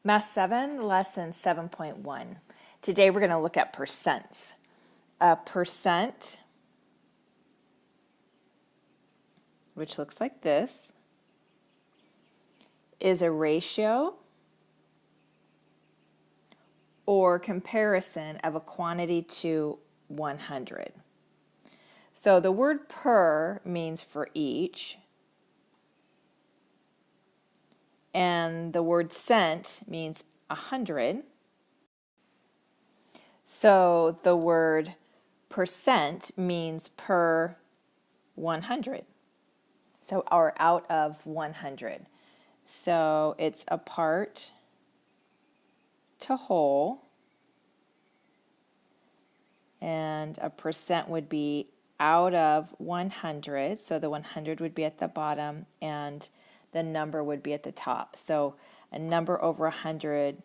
Math 7, Lesson 7.1. Today we're going to look at percents. A percent, which looks like this, is a ratio or comparison of a quantity to 100. So the word per means for each, and the word cent means 100. So the word percent means per 100. So or out of 100. So it's a part to whole, and a percent would be out of 100. So the 100 would be at the bottom and the number would be at the top. So a number over 100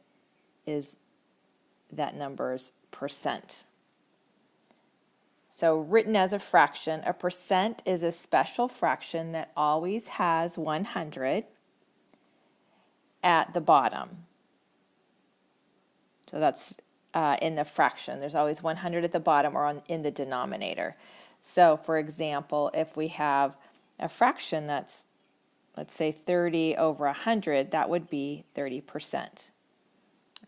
is that number's percent. So written as a fraction, a percent is a special fraction that always has 100 at the bottom. So that's in the fraction. There's always 100 at the bottom or in the denominator. So for example, if we have a fraction that's, let's say 30 over 100, that would be 30%.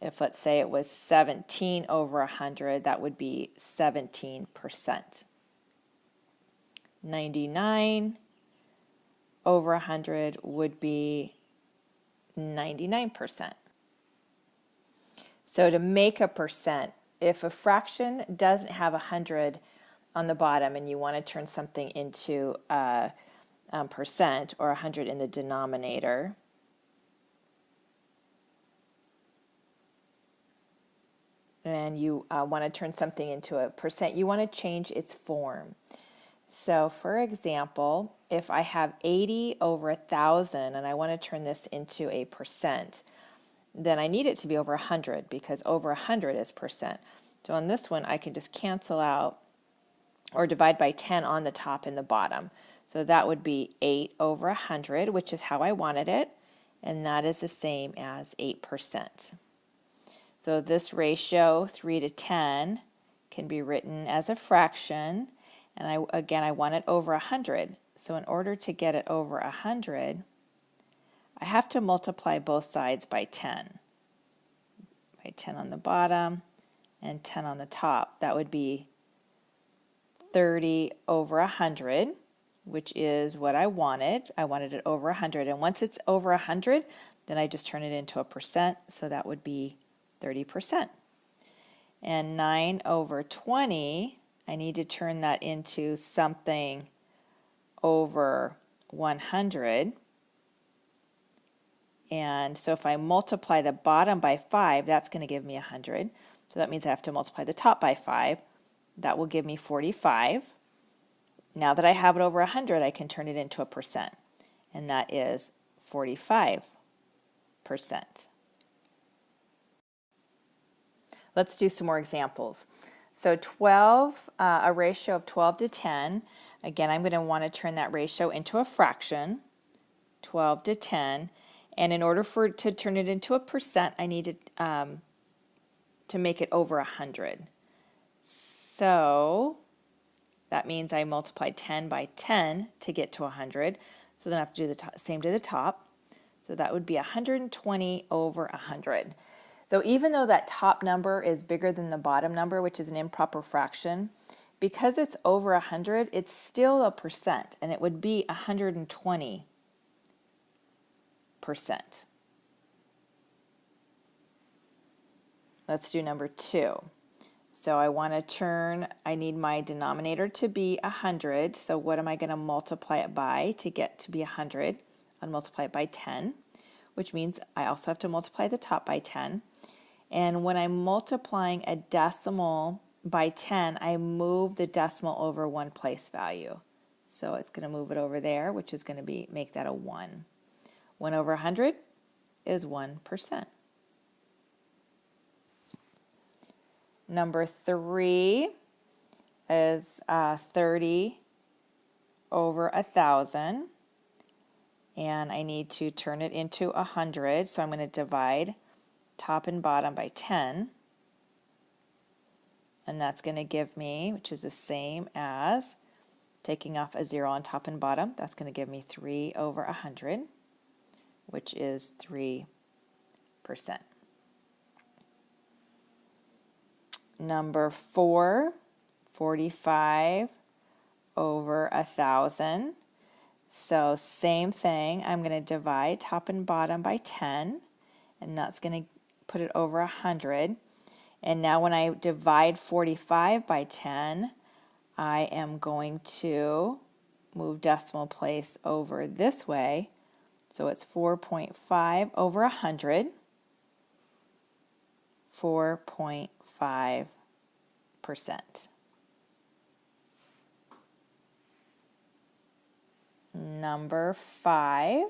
If let's say it was 17 over 100, that would be 17%. 99 over 100 would be 99%. So to make a percent, if a fraction doesn't have 100 on the bottom and you want to turn something into a percent or 100 in the denominator, and you want to turn something into a percent, you want to change its form. So for example, if I have 80 over 1,000 and I want to turn this into a percent, then I need it to be over 100 because over 100 is percent. So on this one, I can just cancel out or divide by 10 on the top and the bottom. So that would be 8 over 100, which is how I wanted it, and that is the same as 8%. So this ratio, 3 to 10, can be written as a fraction, and I want it over 100. So in order to get it over 100, I have to multiply both sides by 10. By 10 on the bottom and 10 on the top. That would be 30 over 100, which is what I wanted. I wanted it over 100. And once it's over 100, then I just turn it into a percent. So that would be 30%. And 9 over 20, I need to turn that into something over 100. And so if I multiply the bottom by 5, that's going to give me 100. So that means I have to multiply the top by 5. That will give me 45. Now that I have it over 100, I can turn it into a percent. And that is 45%. Let's do some more examples. So 12, a ratio of 12 to 10. Again, I'm going to want to turn that ratio into a fraction, 12 to 10. And in order to turn it into a percent, I need to make it over 100. So that means I multiplied 10 by 10 to get to 100. So then I have to do the same to the top. So that would be 120 over 100. So even though that top number is bigger than the bottom number, which is an improper fraction, because it's over 100, it's still a percent, and it would be 120%. Let's do number 2. So I need my denominator to be 100. So what am I going to multiply it by to get to be 100? I'll multiply it by 10, which means I also have to multiply the top by 10. And when I'm multiplying a decimal by 10, I move the decimal over one place value. So it's going to move it over there, which is going to make that a 1. 1 over 100 is 1%. Number 3 is 30 over 1,000. And I need to turn it into 100. So I'm going to divide top and bottom by 10. And that's going to give me, which is the same as taking off a 0 on top and bottom, that's going to give me 3 over 100, which is 3%. Number 4, 45 over 1,000. So same thing, I'm going to divide top and bottom by 10, and that's going to put it over 100. And now when I divide 45 by 10, I am going to move decimal place over this way. So it's 4.5 over 100, 4.5%. Number 5.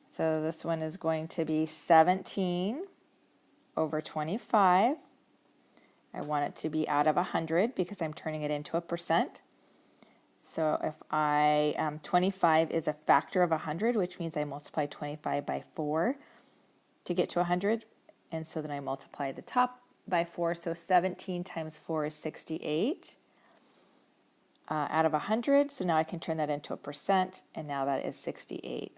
So this one is going to be 17 over 25. I want it to be out of 100 because I'm turning it into a percent. So if 25 is a factor of 100, which means I multiply 25 by 4 to get to 100. And so then I multiply the top by 4. So 17 times 4 is 68 out of 100. So now I can turn that into a percent, and now that is 68%.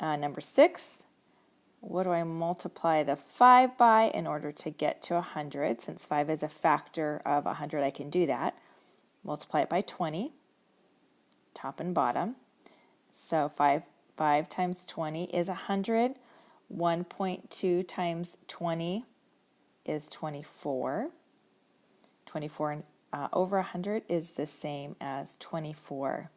Number 6. What do I multiply the 5 by in order to get to 100? Since 5 is a factor of 100, I can do that. Multiply it by 20, top and bottom. So 5 times 20 is 100. 1.2 times 20 is 24. 24 over 100 is the same as 24%.